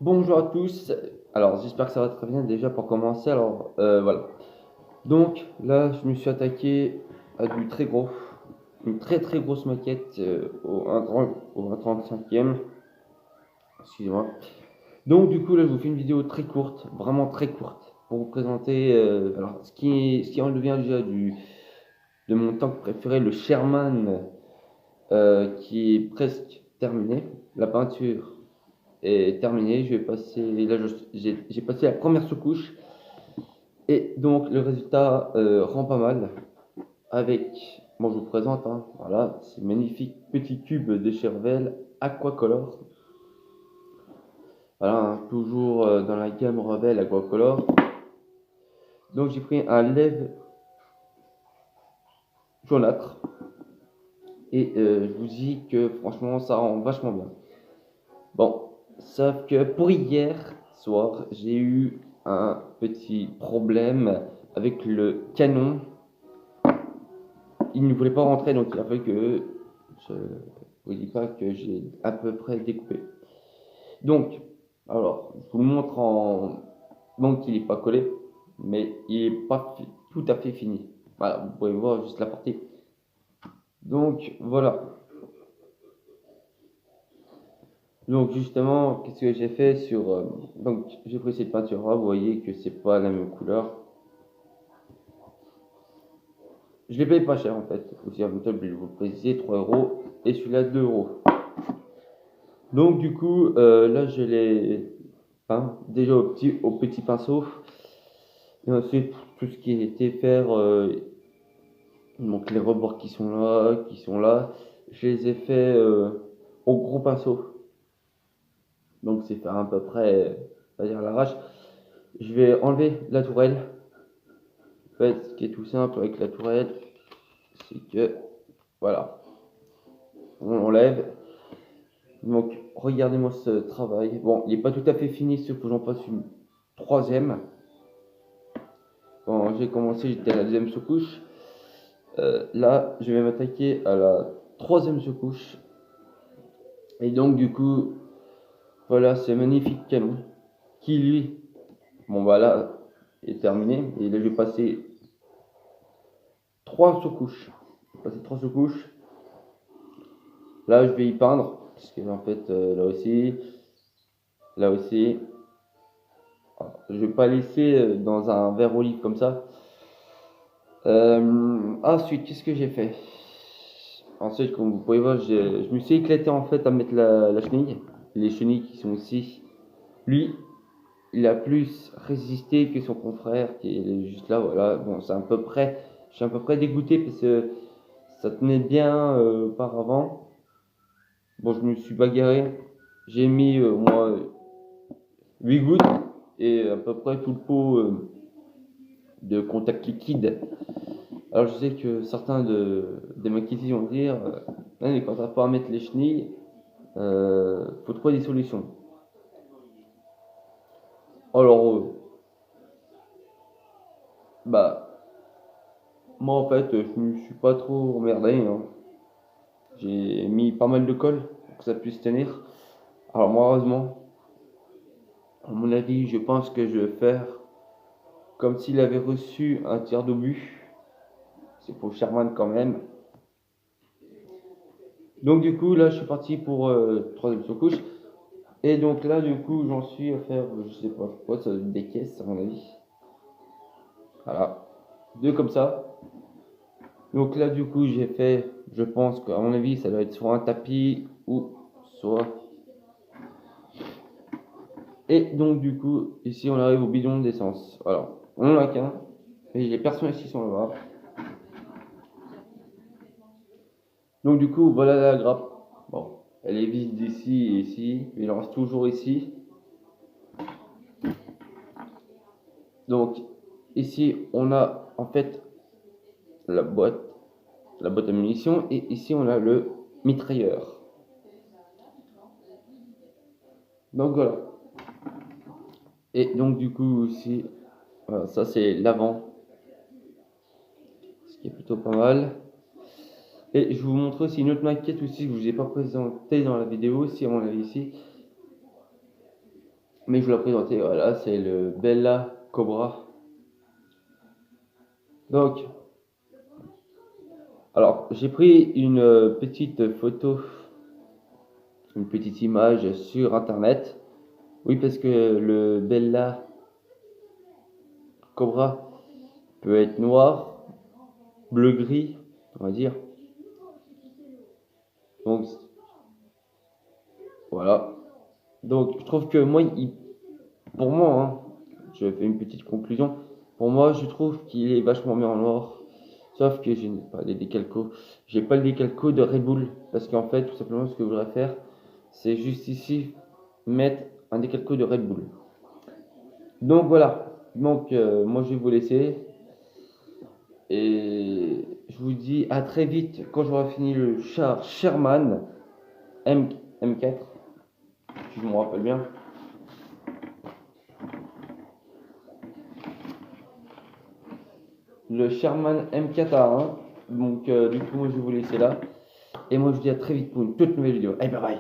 Bonjour à tous, alors j'espère que ça va très bien déjà pour commencer, alors voilà. Donc là je me suis attaqué à du très gros, une très grosse maquette au 1,35e, excusez-moi. Donc du coup là je vous fais une vidéo très courte, vraiment très courte, pour vous présenter alors ce qui en devient déjà de mon tank préféré, le Sherman, qui est presque terminé. La peinture est terminée. Je vais passer, là, j'ai passé la première sous-couche et donc le résultat rend pas mal. Avec, bon, je vous présente, hein, voilà, ces magnifiques petits cubes de Chervel Aquacolor. Voilà, hein, toujours dans la gamme Rebelle Aquacolor. Donc j'ai pris un lève jaunâtre et je vous dis que franchement ça rend vachement bien. Bon, sauf que pour hier soir, j'ai eu un petit problème avec le canon. Il ne voulait pas rentrer, donc il a fallu que je vous dis pas que j'ai à peu près découpé. Donc, alors, je vous le montre en. Donc, il n'est pas collé, mais il n'est pas tout à fait fini. Voilà, vous pouvez voir juste la partie. Donc, voilà. Donc justement, qu'est-ce que j'ai fait sur... donc j'ai pris cette peinture-là, vous voyez que c'est pas la même couleur. Je l'ai payé pas cher en fait, aussi à je vais vous le préciser, 3 euros, et celui-là 2 euros. Donc du coup, là je l'ai peint déjà au petit pinceau, et ensuite tout ce qui était faire, donc les rebords qui sont là, je les ai fait au gros pinceau. Donc c'est faire à peu près, on va dire à l'arrache. Je vais enlever la tourelle. En fait, ce qui est tout simple avec la tourelle, c'est que, voilà, on l'enlève. Donc, regardez-moi ce travail. Bon, il n'est pas tout à fait fini, sauf que j'en passe une troisième. Quand j'ai commencé, j'étais à la deuxième sous-couche. Là, je vais m'attaquer à la troisième sous-couche. Et donc, du coup, voilà, ce magnifique canon qui, lui, bon, bah là, est terminé. Et là, je vais passer trois sous-couches. Là, je vais y peindre, parce que en fait, là aussi. Je vais pas laisser dans un verre olive comme ça. Ensuite, qu'est-ce que j'ai fait? Ensuite, comme vous pouvez voir, je me suis éclaté en fait à mettre la chenille. Les chenilles qui sont ici. Lui, il a plus résisté que son confrère qui est juste là. Voilà. Bon, c'est à peu près, je suis à peu près dégoûté parce que ça tenait bien auparavant. Bon, je me suis bagarré. J'ai mis moi 8 gouttes et à peu près tout le pot de contact liquide. Alors je sais que certains des maquettistes vont dire ah, mais quand t'as pas à mettre les chenilles, faut trouver des solutions. Alors bah moi en fait je me suis pas trop emmerdé, hein. J'ai mis pas mal de colle pour que ça puisse tenir. Alors moi heureusement, à mon avis, je pense que je vais faire comme s'il avait reçu un tir d'obus. C'est pour Sherman quand même. Donc du coup là je suis parti pour troisième sous-couche. Et donc là du coup j'en suis à faire je sais pas quoi, ça doit être des caisses à mon avis. Voilà. Deux comme ça. Donc là du coup j'ai fait, je pense qu'à mon avis ça doit être soit un tapis ou soit... Et donc du coup ici on arrive au bidon d'essence. Alors on n'en a qu'un. Et les personnes ici sont là-bas. Donc du coup voilà la grappe. Bon, elle est vide d'ici et ici. Il en reste toujours ici. Donc ici on a en fait la boîte à munitions et ici on a le mitrailleur. Donc voilà. Et donc du coup ici, voilà, ça c'est l'avant, ce qui est plutôt pas mal. Et je vous montre aussi une autre maquette aussi que je vous ai pas présentée dans la vidéo, si à mon avis ici. mais je vais la présenter. Voilà, c'est le Bella Cobra. Donc, alors j'ai pris une petite photo, une petite image sur internet. Oui, parce que le Bella Cobra peut être noir, bleu-gris, on va dire. Donc voilà. Donc je trouve que moi, pour moi, hein, je fais une petite conclusion. Pour moi, je trouve qu'il est vachement mieux en noir. Sauf que je n'ai pas les décalcos. J'ai pas le décalco de Red Bull. Parce qu'en fait, tout simplement, ce que je voudrais faire, c'est juste ici mettre un décalco de Red Bull. Donc voilà. Donc moi, je vais vous laisser. Et je vous dis à très vite quand j'aurai fini le char Sherman M4. Si je me rappelle bien. Le Sherman M4A1. Donc du coup, moi, je vais vous laisser là. Et moi, je vous dis à très vite pour une toute nouvelle vidéo. Allez, bye bye.